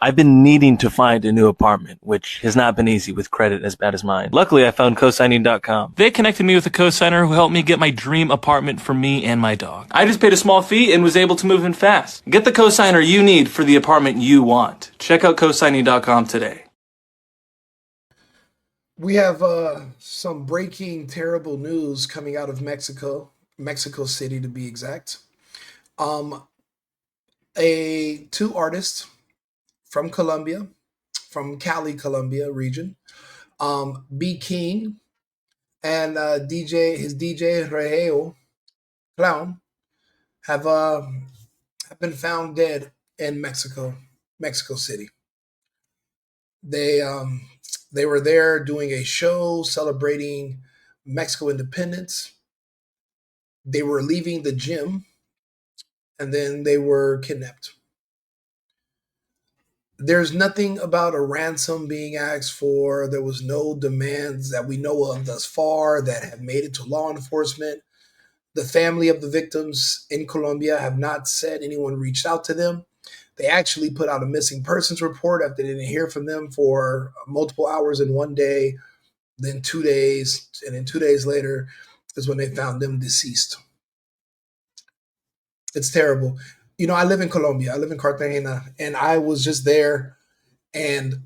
I've been needing to find a new apartment, which has not been easy with credit as bad as mine. Luckily, I found cosigning.com. They connected me with a cosigner who helped me get my dream apartment for me and my dog. I just paid a small fee and was able to move in fast. Get the cosigner you need for the apartment you want. Check out cosigning.com today. We have some breaking terrible news coming out of Mexico City to be exact. Um, a two artists from Colombia, from Cali, Colombia region, B King and DJ Regio Clown have been found dead in Mexico City. They um, they were there doing a show celebrating Mexico independence. They were leaving the gym and then they were kidnapped. There's nothing about a ransom being asked for. There was no demands that we know of thus far that have made it to law enforcement. The family of the victims in Colombia have not said anyone reached out to them. They actually put out a missing persons report after they didn't hear from them for multiple hours in one day, then 2 days, and then 2 days later is when they found them deceased. It's terrible. I live in Colombia. I live in Cartagena, and I was just there, and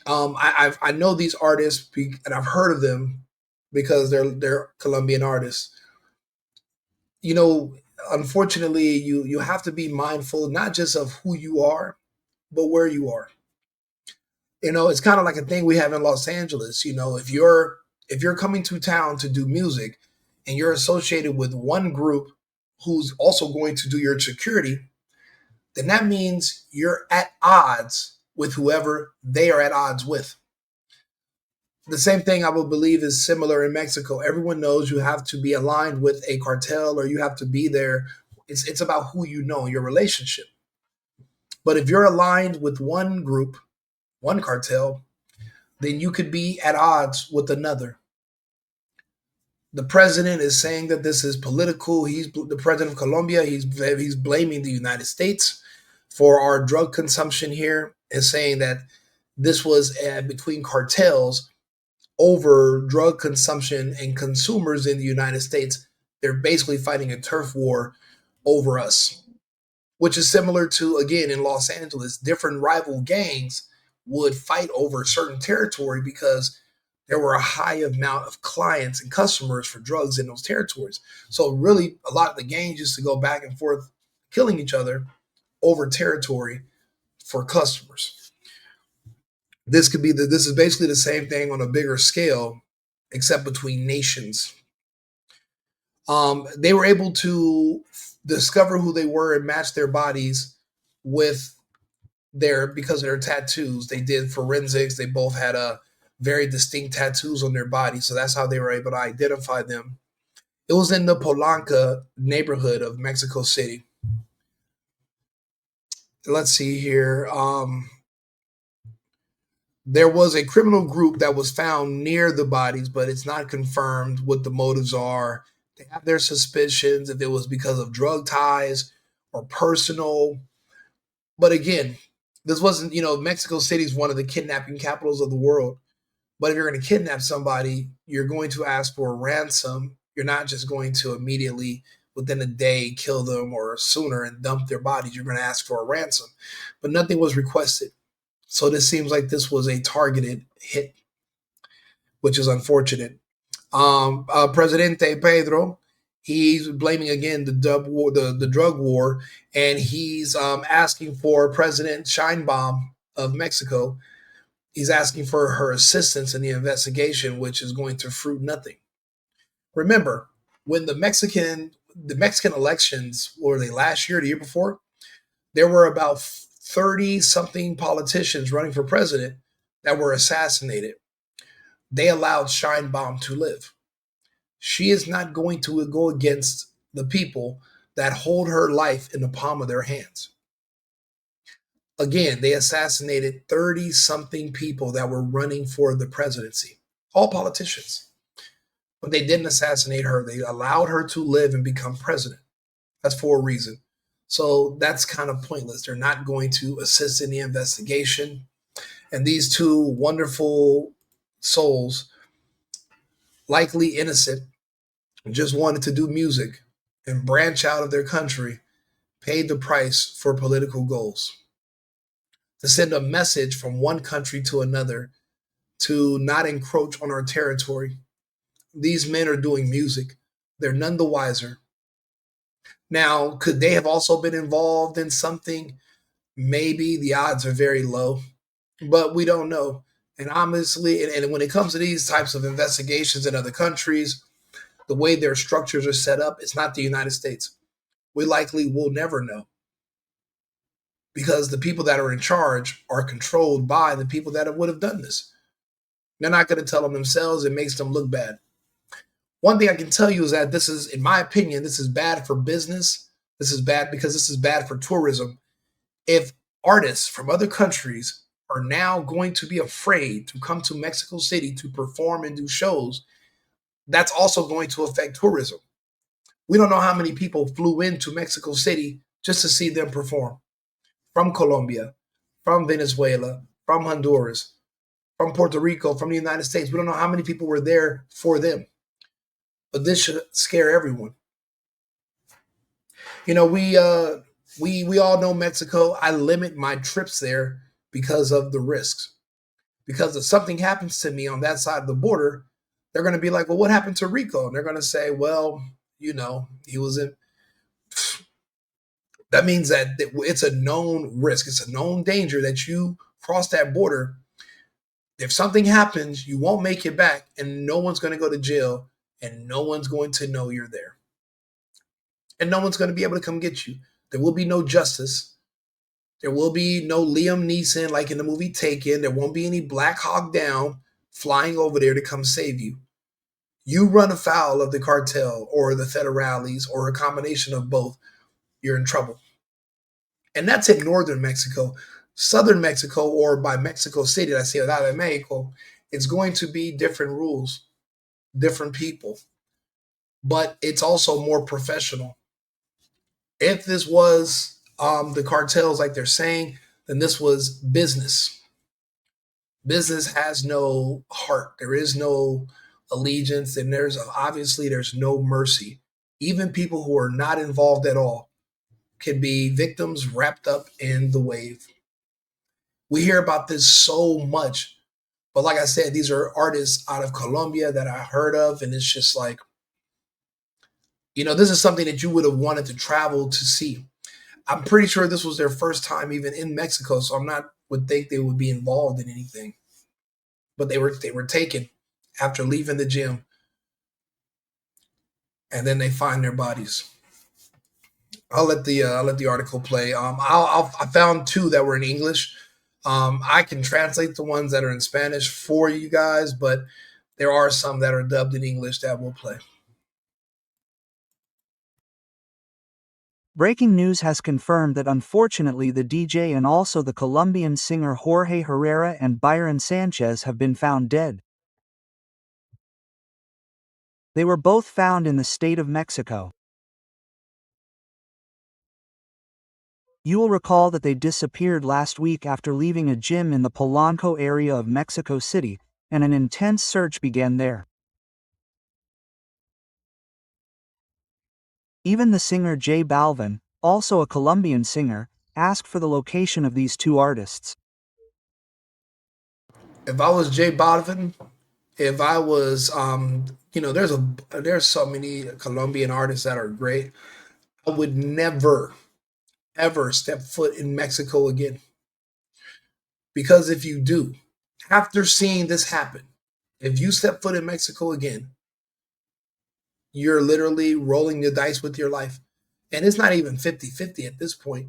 I know these artists, and I've heard of them because they're Colombian artists. You know, Unfortunately, you have to be mindful not just of who you are, but where you are. It's kind of like a thing we have in Los Angeles. If you're coming to town to do music, and you're associated with one group who's also going to do your security, then that means you're at odds with whoever they are at odds with. The same thing I would believe is similar in Mexico. Everyone knows you have to be aligned with a cartel or you have to be there. It's about who you know, your relationship. But if you're aligned with one group, one cartel, then you could be at odds with another. The president is saying that this is political. He's the president of Colombia. He's blaming the United States for our drug consumption here, and saying that this was between cartels over drug consumption and consumers in the United States. They're basically fighting a turf war over us, which is similar to, again, in Los Angeles, different rival gangs would fight over certain territory because there were a high amount of clients and customers for drugs in those territories. So really, a lot of the gangs used to go back and forth killing each other over territory for customers. This is basically the same thing on a bigger scale, except between nations. They were able to discover who they were and match their bodies with because of their tattoos. They did forensics. They both had a very distinct tattoos on their body, so that's how they were able to identify them. It was in the Polanca neighborhood of Mexico City. Let's see here. There was a criminal group that was found near the bodies, but it's not confirmed what the motives are. They have their suspicions if it was because of drug ties or personal. But again, this wasn't, Mexico City is one of the kidnapping capitals of the world. But if you're going to kidnap somebody, you're going to ask for a ransom. You're not just going to immediately, within a day, kill them or sooner and dump their bodies. You're going to ask for a ransom. But nothing was requested. So this seems like this was a targeted hit, which is unfortunate. Presidente Pedro, he's blaming again the drug war, and he's asking for President Sheinbaum of Mexico. He's asking for her assistance in the investigation, which is going to fruit nothing. Remember, when the Mexican elections, what were they, last year, the year before? There were about 30 something politicians running for president that were assassinated. They allowed Sheinbaum to live. She is not going to go against the people that hold her life in the palm of their hands. Again, they assassinated 30 something people that were running for the presidency, all politicians. But they didn't assassinate her. They allowed her to live and become president. That's for a reason. So that's kind of pointless. They're not going to assist in the investigation. And these two wonderful souls, likely innocent, just wanted to do music and branch out of their country, paid the price for political goals. To send a message from one country to another to not encroach on our territory. These men are doing music. They're none the wiser. Now, could they have also been involved in something? Maybe. The odds are very low, but we don't know. And honestly, and when it comes to these types of investigations in other countries, the way their structures are set up, it's not the United States. We likely will never know because the people that are in charge are controlled by the people that would have done this. They're not going to tell them themselves. It makes them look bad. One thing I can tell you is that this is, in my opinion, this is bad for business. This is bad because this is bad for tourism. If artists from other countries are now going to be afraid to come to Mexico City to perform and do shows, that's also going to affect tourism. We don't know how many people flew into Mexico City just to see them perform from Colombia, from Venezuela, from Honduras, from Puerto Rico, from the United States. We don't know how many people were there for them. But this should scare everyone. You know, we all know Mexico. I limit my trips there because of the risks. Because if something happens to me on that side of the border, they're going to be like, "Well, what happened to Rico?" And they're going to say, "Well, he was in." That means that it's a known risk. It's a known danger that you cross that border. If something happens, you won't make it back, and no one's going to go to jail, and no one's going to know you're there. And no one's going to be able to come get you. There will be no justice. There will be no Liam Neeson like in the movie Taken. There won't be any Black Hawk Down flying over there to come save you. You run afoul of the cartel or the federales or a combination of both, you're in trouble. And that's in northern Mexico. Southern Mexico, or by Mexico City, la Ciudad de Mexico, it's going to be different rules, different people, but it's also more professional. If this was the cartels, like they're saying, then this was business. Business has no heart. There is no allegiance, and there's no mercy. Even people who are not involved at all can be victims wrapped up in the wave. We hear about this so much, but like I said, these are artists out of Colombia that I heard of, and it's just like, this is something that you would have wanted to travel to see. I'm pretty sure this was their first time even in Mexico, so I'm not would think they would be involved in anything. But they were taken after leaving the gym, and then they find their bodies. I'll let the article play. I found two that were in English. I can translate the ones that are in Spanish for you guys, but there are some that are dubbed in English that will play. Breaking news has confirmed that unfortunately the DJ and also the Colombian singer Jorge Herrera and Byron Sanchez have been found dead. They were both found in the state of Mexico. You will recall that they disappeared last week after leaving a gym in the Polanco area of Mexico City, and an intense search began there. Even the singer J Balvin, also a Colombian singer, asked for the location of these two artists. If I was J Balvin, if I was, there's so many Colombian artists that are great. I would never, ever step foot in Mexico again. Because if you do, after seeing this happen, if you step foot in Mexico again, you're literally rolling the dice with your life. And it's not even 50-50 at this point.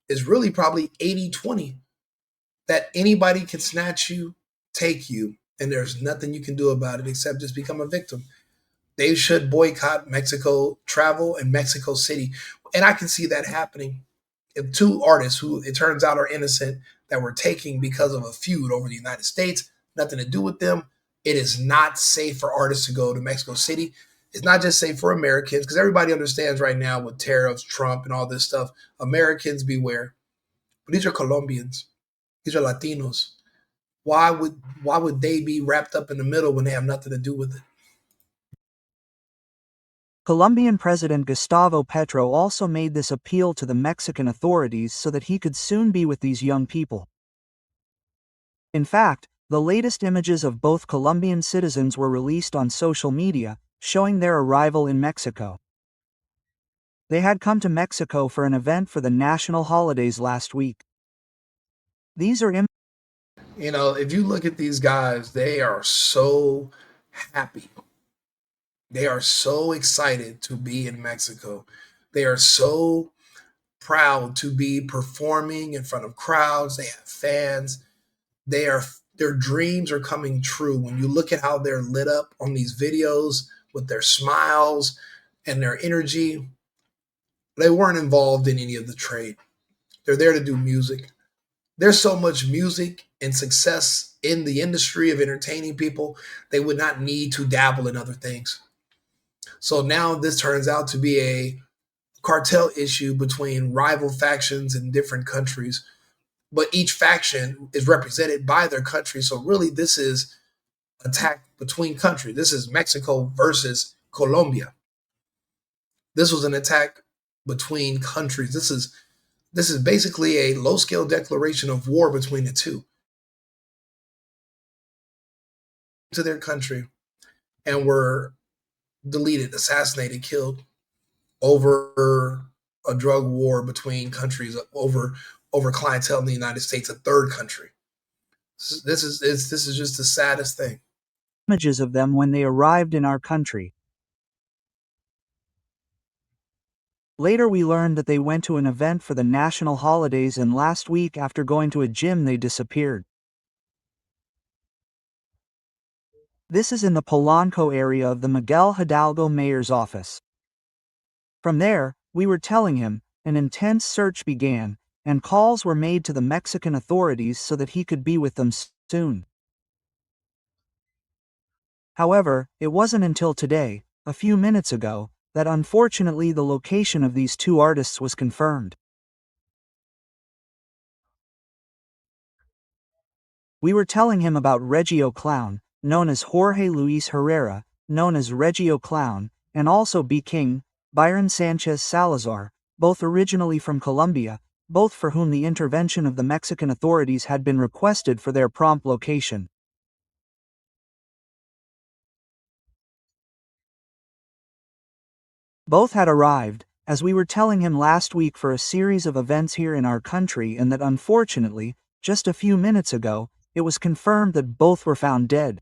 It's really probably 80-20 that anybody can snatch you, take you, and there's nothing you can do about it except just become a victim. They should boycott Mexico travel and Mexico City. And I can see that happening. If two artists who it turns out are innocent that were taken because of a feud over the United States, nothing to do with them, it is not safe for artists to go to Mexico City. It's not just safe for Americans, because everybody understands right now with tariffs, Trump, and all this stuff. Americans beware. But these are Colombians. These are Latinos. Why would they be wrapped up in the middle when they have nothing to do with it? Colombian President Gustavo Petro also made this appeal to the Mexican authorities so that he could soon be with these young people. In fact, the latest images of both Colombian citizens were released on social media, showing their arrival in Mexico. They had come to Mexico for an event for the national holidays last week. These are If you look at these guys, they are so happy. They are so excited to be in Mexico. They are so proud to be performing in front of crowds. They have fans. Their dreams are coming true. When you look at how they're lit up on these videos with their smiles and their energy, they weren't involved in any of the trade. They're there to do music. There's so much music and success in the industry of entertaining people, they would not need to dabble in other things. So now this turns out to be a cartel issue between rival factions in different countries, but each faction is represented by their country. So really, this is attack between countries. This is Mexico versus Colombia. This was an attack between countries. This is basically a low scale declaration of war between the two to their country, and were deleted, assassinated, killed over a drug war between countries, over clientele in the United States, a third country. This is just the saddest thing. images of them when they arrived in our country. Later we learned that they went to an event for the national holidays, and last week after going to a gym they disappeared. This is in the Polanco area of the Miguel Hidalgo mayor's office. From there, we were telling him, an intense search began, and calls were made to the Mexican authorities so that he could be with them soon. However, it wasn't until today, a few minutes ago, that unfortunately the location of these two artists was confirmed. We were telling him about Regio Clown, known as Jorge Luis Herrera, known as Regio Clown, and also B. King, Byron Sanchez Salazar, both originally from Colombia, both for whom the intervention of the Mexican authorities had been requested for their prompt location. Both had arrived, as we were telling him last week, for a series of events here in our country, and that unfortunately, just a few minutes ago, it was confirmed that both were found dead.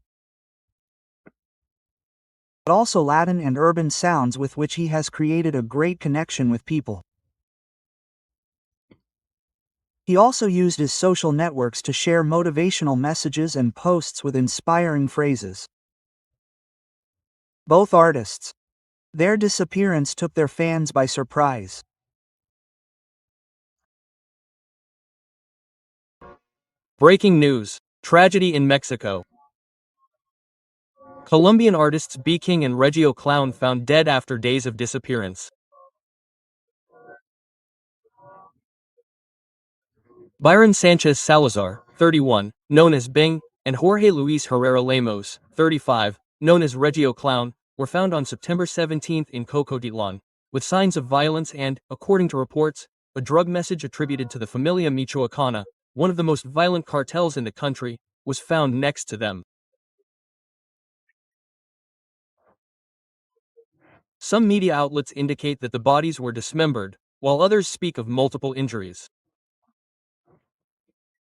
But also Latin and urban sounds with which he has created a great connection with people. He also used his social networks to share motivational messages and posts with inspiring phrases. Both artists. Their disappearance took their fans by surprise. Breaking news. Tragedy in Mexico. Colombian artists B. King and Regio Clown found dead after days of disappearance. Byron Sanchez Salazar, 31, known as Bing, and Jorge Luis Herrera Lemos, 35, known as Regio Clown, were found on September 17 in Cocotitlan, with signs of violence and, according to reports, a drug message attributed to the Familia Michoacana, one of the most violent cartels in the country, was found next to them. Some media outlets indicate that the bodies were dismembered, while others speak of multiple injuries.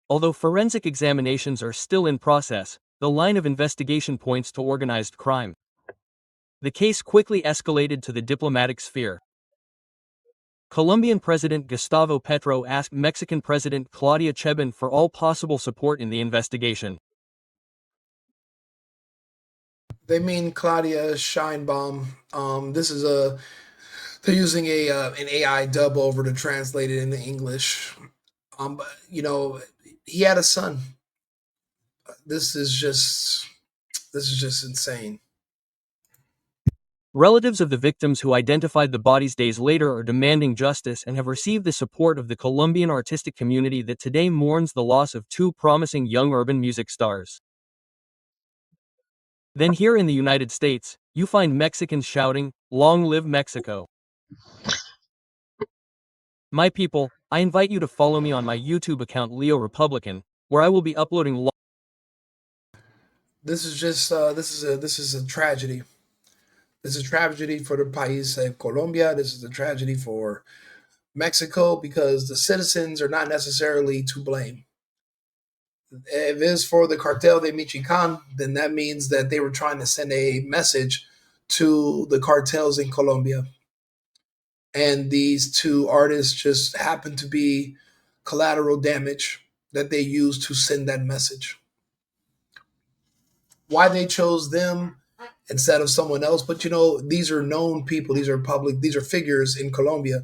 Although forensic examinations are still in process, the line of investigation points to organized crime. The case quickly escalated to the diplomatic sphere. Colombian President Gustavo Petro asked Mexican President Claudia Sheinbaum for all possible support in the investigation. They mean Claudia Scheinbaum. They're using an AI dub over to translate it into English. But, he had a son. This is just insane. Relatives of the victims who identified the bodies days later are demanding justice and have received the support of the Colombian artistic community that today mourns the loss of two promising young urban music stars. Then here in the United States, you find Mexicans shouting, "Long live Mexico." My people, I invite you to follow me on my YouTube account Leo Republican, where I will be uploading This is just this is a tragedy. This is a tragedy for the país of Colombia. This is a tragedy for Mexico because the citizens are not necessarily to blame. If it's for the cartel de Michoacan, then that means that they were trying to send a message to the cartels in Colombia. And these two artists just happen to be collateral damage that they used to send that message. Why they chose them instead of someone else, but you know, these are known people, these are public, these are figures in Colombia.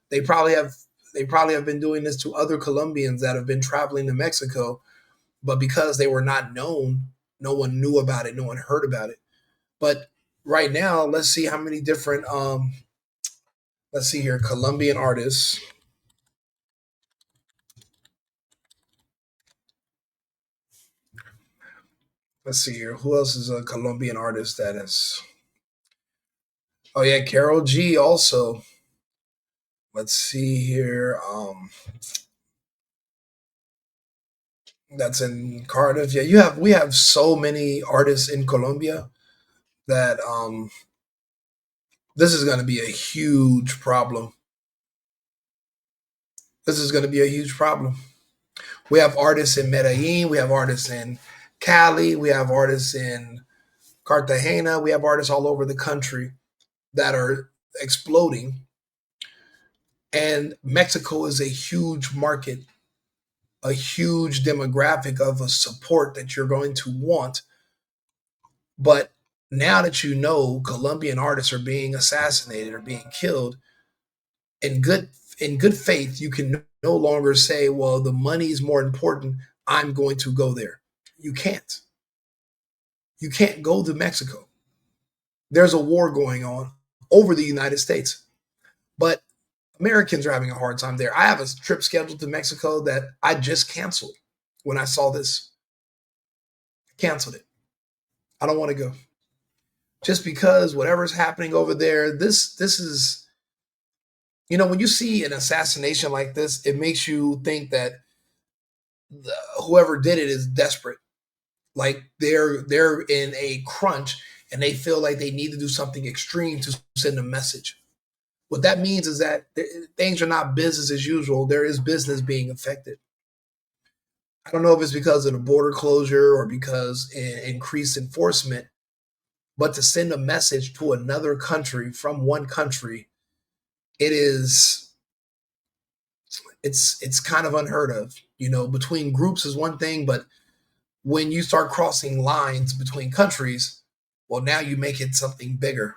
They probably have they probably have been doing this to other Colombians that have been traveling to Mexico, but because they were not known, no one knew about it, no one heard about it. But right now, let's see how many different let's see here, Colombian artists. Let's see here. Who else is a Colombian artist that is? Oh yeah, Carol G also. Let's see here. That's in Cardiff. Yeah, you have we have so many artists in Colombia that this is going to be a huge problem. This is going to be a huge problem. We have artists in Medellin, we have artists in Cali, we have artists in Cartagena, we have artists all over the country that are exploding. And Mexico is a huge market, a huge demographic of a support that you're going to want. But now that you know Colombian artists are being assassinated or being killed, in good faith, you can no longer say, "Well, the money is more important. I'm going to go there." You can't. You can't go to Mexico. There's a war going on over the United States, but Americans are having a hard time there. I have a trip scheduled to Mexico that I just canceled when I saw this. Canceled it. I don't want to go just because whatever's happening over there. This is, you know, when you see an assassination like this, it makes you think that whoever did it is desperate. Like they're in a crunch and they feel like they need to do something extreme to send a message. What that means is that things are not business as usual. There is business being affected. I don't know if it's because of the border closure or because increased enforcement, but to send a message to another country from one country, it is it's kind of unheard of. You know, between groups is one thing, but when you start crossing lines between countries, well, now you make it something bigger,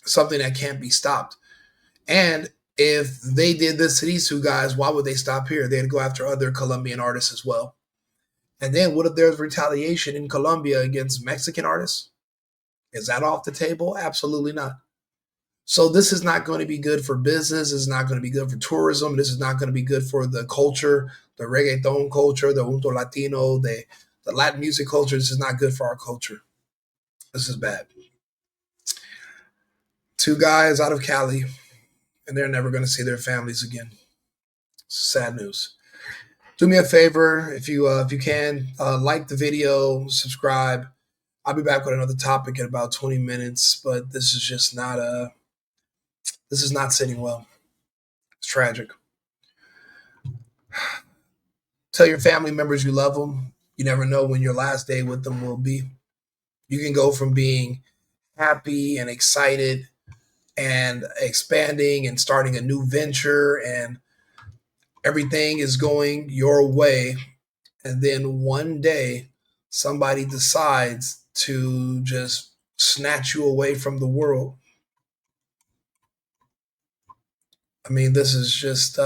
something that can't be stopped. And if they did this to these two guys, why would they stop here? They'd go after other Colombian artists as well. And then what if there's retaliation in Colombia against Mexican artists? Is that off the table? Absolutely not. So this is not going to be good for business. It's not going to be good for tourism. This is not going to be good for the culture, the reggaeton culture, the Unto Latino, the Latin music culture. This is not good for our culture. This is bad. Two guys out of Cali, and they're never going to see their families again. Sad news. Do me a favor if you can like the video, subscribe. I'll be back with another topic in about 20 minutes, but this is just not this is not sitting well. It's tragic. Tell your family members you love them. You never know when your last day with them will be. You can go from being happy and excited and expanding and starting a new venture and everything is going your way. And then one day, somebody decides to just snatch you away from the world. I mean, this is just,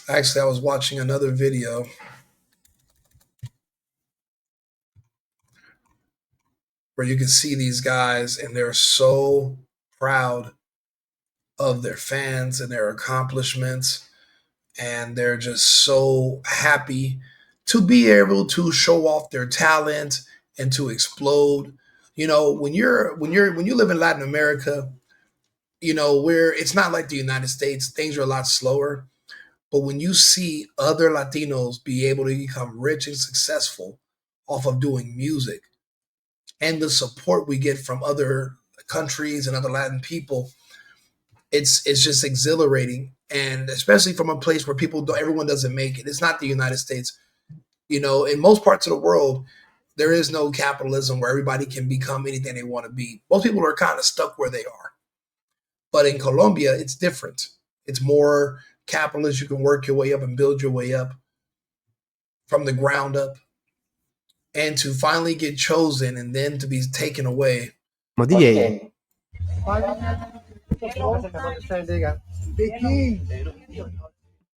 actually, I was watching another video. where you can see these guys and they're so proud of their fans and their accomplishments, and they're just so happy to be able to show off their talent and to explode. You know, when you live in Latin America, you know, where it's not like the United States, things are a lot slower. But when you see other Latinos be able to become rich and successful off of doing music, and the support we get from other countries and other Latin people, it's just exhilarating. And especially from a place where everyone doesn't make it. It's not the United States. You know, in most parts of the world, there is no capitalism where everybody can become anything they want to be. Most people are kind of stuck where they are. But in Colombia, it's different. It's more capitalist. You can work your way up and build your way up from the ground up. And to finally get chosen and then to be taken away. Como DJ.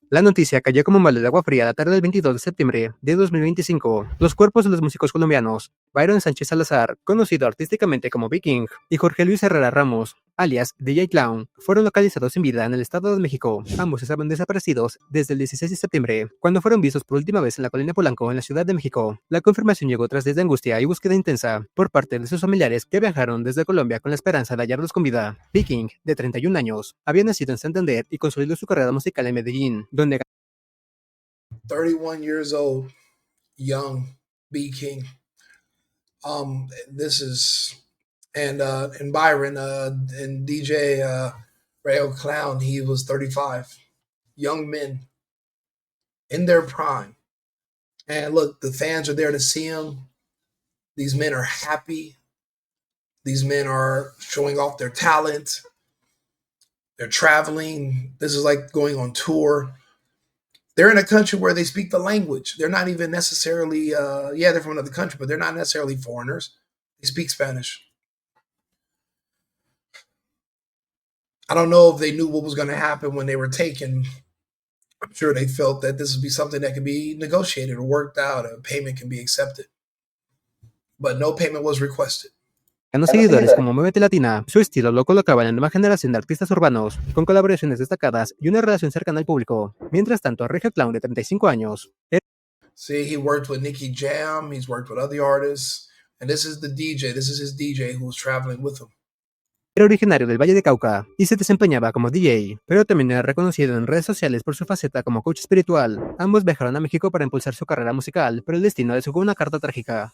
La noticia cayó como un balde de agua fría la tarde del 22 de septiembre de 2025. Los cuerpos de los músicos colombianos Byron Sánchez Salazar, conocido artísticamente como Viking, y Jorge Luis Herrera Ramos, alias DJ Clown, fueron localizados sin vida en el Estado de México. Ambos estaban desaparecidos desde el 16 de septiembre, cuando fueron vistos por última vez en la colonia Polanco, en la Ciudad de México. La confirmación llegó tras días de angustia y búsqueda intensa por parte de sus familiares que viajaron desde Colombia con la esperanza de hallarlos con vida. Viking, de 31 años, había nacido en Santander y consolidó su carrera musical en Medellín, donde 31 years old, young B King. This is and Byron and DJ Regio Clown. He was 35. Young men in their prime. And look, the fans are there to see him. These men are happy. These men are showing off their talent. They're traveling. This is like going on tour. They're in a country where they speak the language. They're not even necessarily, they're from another country, but they're not necessarily foreigners. They speak Spanish. I don't know if they knew what was going to happen when they were taken. I'm sure they felt that this would be something that could be negotiated or worked out. A payment can be accepted. But no payment was requested. Los seguidores como Muévete Latina, su estilo lo colocaba en la nueva generación de artistas urbanos, con colaboraciones destacadas y una relación cercana al público. Mientras tanto, Regio Clown, de 35 años, See, he worked with Nicky Jam, he's worked with other artists, and this is his DJ who was traveling with him. era originario del Valle de Cauca y se desempeñaba como DJ, pero también era reconocido en redes sociales por su faceta como coach espiritual. Ambos viajaron a México para impulsar su carrera musical, pero el destino les jugó una carta trágica.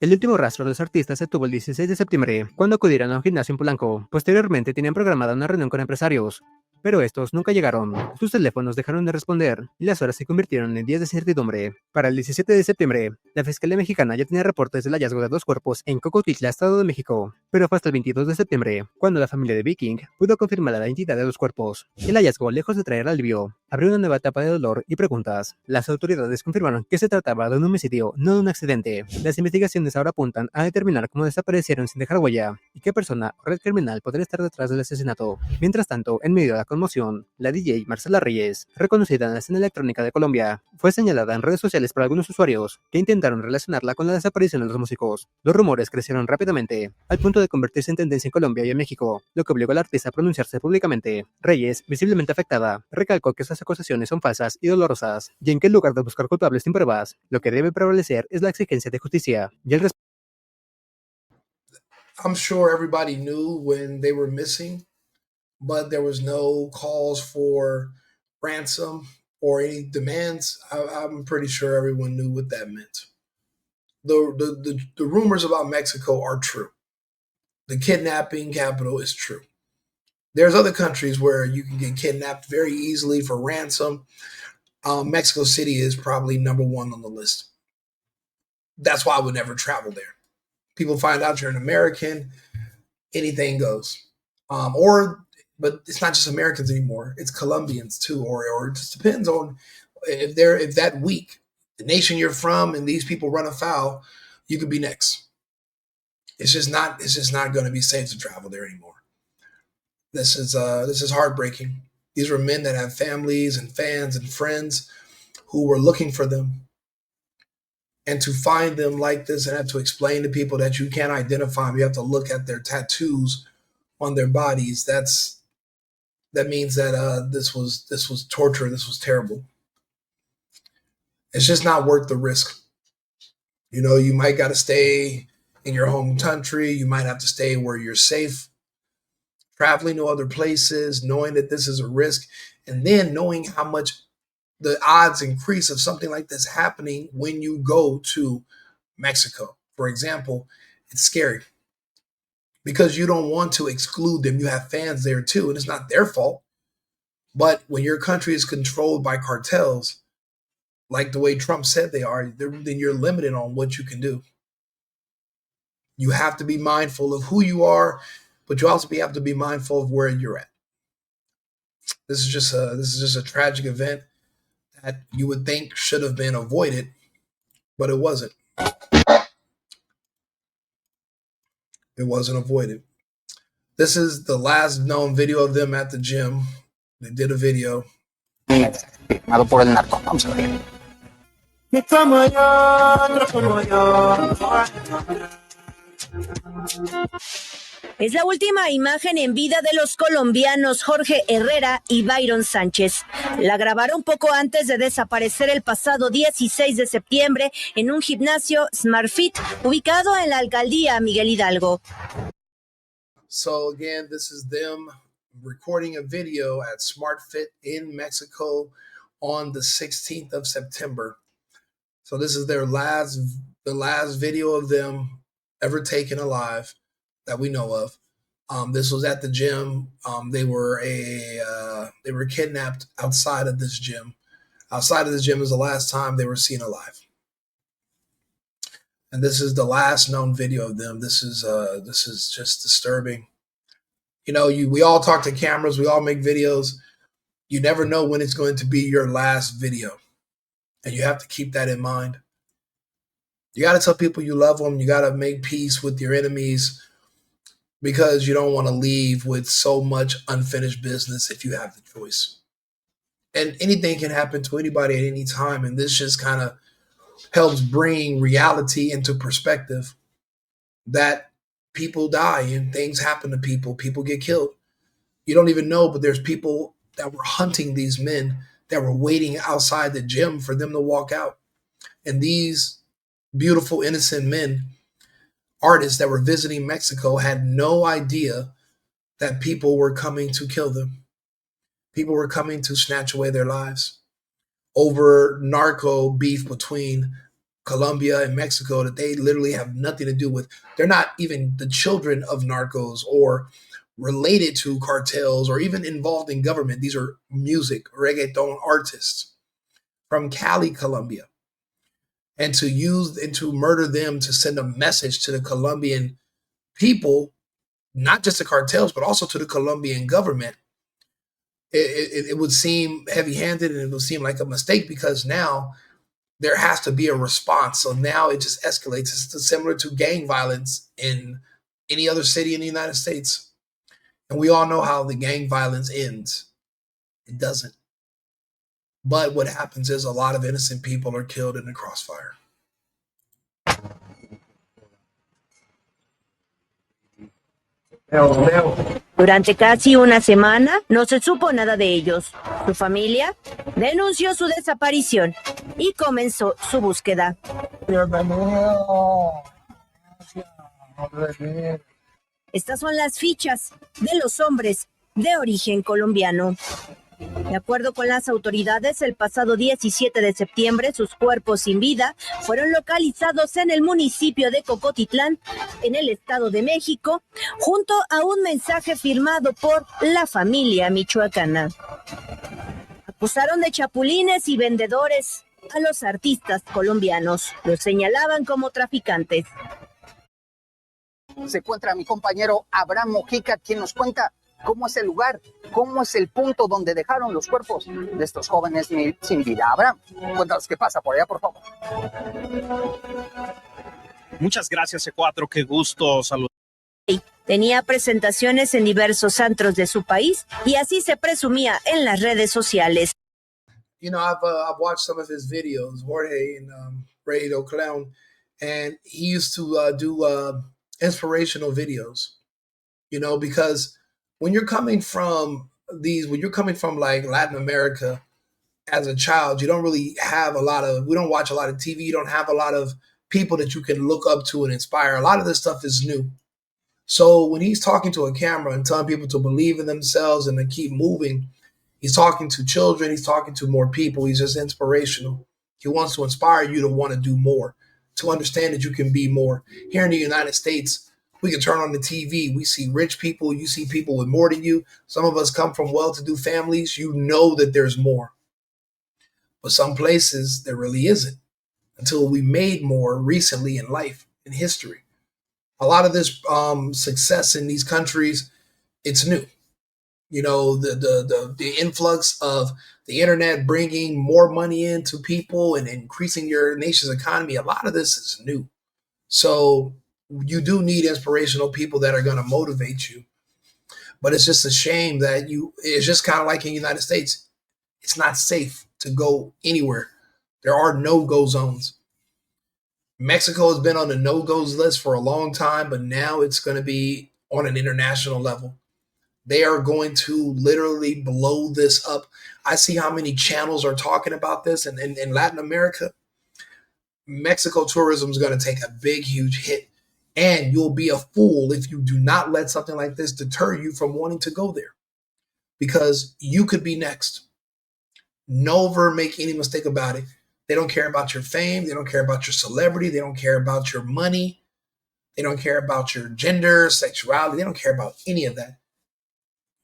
El último rastro de los artistas se tuvo el 16 de septiembre, cuando acudieron a un gimnasio en Polanco. Posteriormente tenían programada una reunión con empresarios, pero estos nunca llegaron. Sus teléfonos dejaron de responder y las horas se convirtieron en días de incertidumbre. Para el 17 de septiembre, la Fiscalía Mexicana ya tenía reportes del hallazgo de 2 cuerpos en Cocotitla, Estado de México, pero fue hasta el 22 de septiembre cuando la familia de Viking pudo confirmar la identidad de 2 cuerpos. El hallazgo, lejos de traer alivio, abrió una nueva etapa de dolor y preguntas. Las autoridades confirmaron que se trataba de un homicidio, no de un accidente. Las investigaciones ahora apuntan a determinar cómo desaparecieron sin dejar huella y qué persona o red criminal podría estar detrás del asesinato. Mientras tanto, en medio de la conmoción, la DJ Marcela Reyes, reconocida en la escena electrónica de Colombia, fue señalada en redes sociales por algunos usuarios que intentaron relacionarla con la desaparición de los músicos. Los rumores crecieron rápidamente, al punto de convertirse en tendencia en Colombia y en México, lo que obligó al artista a pronunciarse públicamente. Reyes, visiblemente afectada, recalcó que estas acusaciones son falsas y dolorosas, y en que en lugar de buscar culpables sin pruebas, lo que debe prevalecer es la exigencia de justicia y el respeto. I'm sure everybody knew when they were missing, but there was no calls for ransom or any demands. I'm pretty sure everyone knew what that meant. The rumors about Mexico are true. The kidnapping capital is true. There's other countries where you can get kidnapped very easily for ransom. Mexico City is probably number 1 on the list. That's why I would never travel there. People find out you're an American, anything goes. But it's not just Americans anymore. It's Colombians too, or it just depends on if that week, the nation you're from, and these people run afoul, you could be next. It's just not going to be safe to travel there anymore. This is heartbreaking. These were men that have families and fans and friends who were looking for them. And to find them like this and have to explain to people that you can't identify them, you have to look at their tattoos on their bodies. That means that this was torture. This was terrible. It's just not worth the risk. You know, you might got to stay in your home country. You might have to stay where you're safe. Traveling to other places, knowing that this is a risk, and then knowing how much the odds increase of something like this happening when you go to Mexico. For example, it's scary because you don't want to exclude them. You have fans there too, and it's not their fault. But when your country is controlled by cartels, like the way Trump said they are, then you're limited on what you can do. You have to be mindful of who you are, but you also have to be mindful of where you're at. This is just a tragic event that you would think should have been avoided, but it wasn't. It wasn't avoided. This is the last known video of them at the gym. They did a video. Firmado por el narco. Vamos a ver. Es la última imagen en vida de los colombianos Jorge Herrera y Byron Sánchez. La grabaron poco antes de desaparecer el pasado 16 de septiembre en un gimnasio Smart Fit ubicado en la alcaldía Miguel Hidalgo. So again, this is them recording a video at Smart Fit in Mexico on the 16th of September. So this is the last video of them ever taken alive that we know of. This was at the gym. They were kidnapped outside of this gym. Outside of this gym is the last time they were seen alive. And this is the last known video of them. This is just disturbing. You know, we all talk to cameras. We all make videos. You never know when it's going to be your last video. And you have to keep that in mind. You got to tell people you love them. You got to make peace with your enemies because you don't want to leave with so much unfinished business if you have the choice. And anything can happen to anybody at any time. And this just kind of helps bring reality into perspective that people die and things happen to people. People get killed. You don't even know, but there's people that were hunting these men that were waiting outside the gym for them to walk out. And these beautiful, innocent men, artists that were visiting Mexico, had no idea that people were coming to kill them. People were coming to snatch away their lives over narco beef between Colombia and Mexico that they literally have nothing to do with. They're not even the children of narcos or related to cartels or even involved in government. These are music, reggaeton artists from Cali, Colombia. And to use and to murder them to send a message to the Colombian people, not just the cartels, but also to the Colombian government, it would seem heavy-handed and it would seem like a mistake because now there has to be a response. So now it just escalates. It's similar to gang violence in any other city in the United States. And we all know how the gang violence ends. It doesn't. But what happens is a lot of innocent people are killed in the crossfire. Durante casi una semana no se supo nada de ellos. Su familia denunció su desaparición y comenzó su búsqueda. Estas son las fichas de los hombres de origen colombiano. De acuerdo con las autoridades, el pasado 17 de septiembre, sus cuerpos sin vida fueron localizados en el municipio de Cocotitlán, en el Estado de México, junto a un mensaje firmado por la familia michoacana. Acusaron de chapulines y vendedores a los artistas colombianos. Los señalaban como traficantes. Se encuentra mi compañero Abraham Mojica, quien nos cuenta cómo es el lugar, cómo es el punto donde dejaron los cuerpos de estos jóvenes sin vida. Abraham, cuéntanos qué pasa por allá, por favor. Muchas gracias, C4, qué gusto saludar. Tenía presentaciones en diversos antros de su país y así se presumía en las redes sociales. I've watched some of his videos, Jorge and Regio Clown, and he used to do inspirational videos. Because when you're coming from like Latin America as a child, you don't really have we don't watch a lot of TV. You don't have a lot of people that you can look up to and inspire. A lot of this stuff is new. So when he's talking to a camera and telling people to believe in themselves and to keep moving, he's talking to children. He's talking to more people. He's just inspirational. He wants to inspire you to want to do more, to understand that you can be more. Here in the United States, we can turn on the TV. We see rich people. You see people with more than you. Some of us come from well-to-do families. You know that there's more. But some places there really isn't until we made more recently in life, in history. A lot of this success in these countries, it's new. The influx of the internet bringing more money into people and increasing your nation's economy. A lot of this is new. So you do need inspirational people that are going to motivate you. But it's just a shame that it's just kind of like in the United States. It's not safe to go anywhere. There are no-go zones. Mexico has been on the no-goes list for a long time, but now it's going to be on an international level. They are going to literally blow this up. I see how many channels are talking about this. And in Latin America, Mexico tourism is going to take a big, huge hit. And you'll be a fool if you do not let something like this deter you from wanting to go there. Because you could be next. Never make any mistake about it. They don't care about your fame. They don't care about your celebrity. They don't care about your money. They don't care about your gender, sexuality. They don't care about any of that.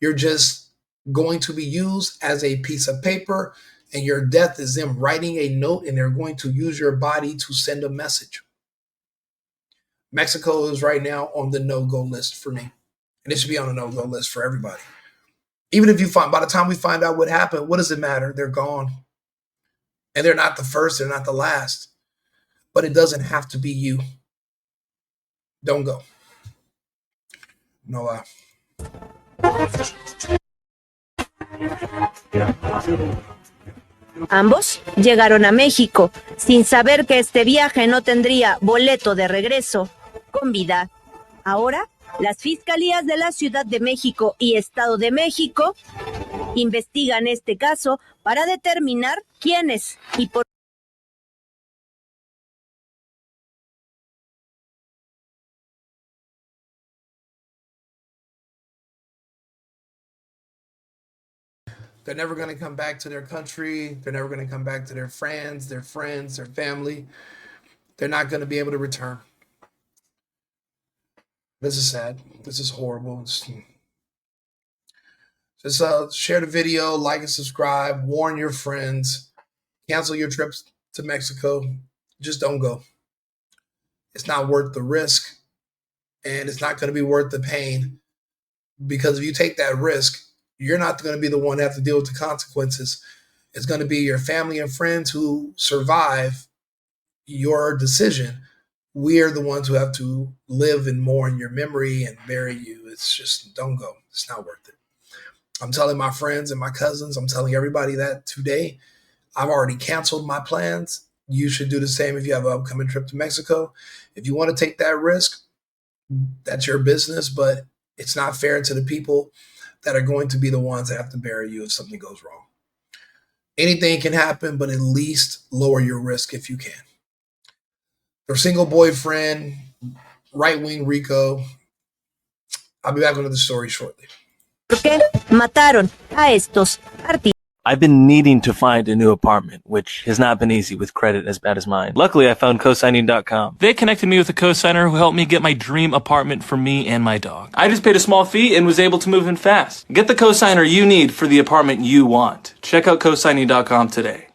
You're just going to be used as a piece of paper, and your death is them writing a note, and they're going to use your body to send a message. Mexico is right now on the no-go list for me. And it should be on a no-go list for everybody. Even if by the time we find out what happened, what does it matter? They're gone. And they're not the first, they're not the last. But it doesn't have to be you. Don't go. No lie. Ambos llegaron a México sin saber que este viaje no tendría boleto de regreso con vida. Ahora, las fiscalías de la Ciudad de México y Estado de México investigan este caso para determinar quiénes y por They're never going to come back to their country. They're never going to come back to their friends, their family. They're not going to be able to return. This is sad. This is horrible. Just share the video, like and subscribe, warn your friends, cancel your trips to Mexico. Just don't go. It's not worth the risk, and it's not going to be worth the pain, because if you take that risk, you're not going to be the one to have to deal with the consequences. It's going to be your family and friends who survive your decision. We are the ones who have to live and mourn your memory and bury you. It's just, don't go. It's not worth it. I'm telling my friends and my cousins, I'm telling everybody that today. I've already canceled my plans. You should do the same if you have an upcoming trip to Mexico. If you want to take that risk, that's your business, but it's not fair to the people that are going to be the ones that have to bury you if something goes wrong. Anything can happen, but at least lower your risk if you can. Their single boyfriend, right-wing RICO. I'll be back with another story shortly. ¿Por qué mataron a estos artistas? I've been needing to find a new apartment, which has not been easy with credit as bad as mine. Luckily, I found cosigning.com. They connected me with a cosigner who helped me get my dream apartment for me and my dog. I just paid a small fee and was able to move in fast. Get the cosigner you need for the apartment you want. Check out cosigning.com today.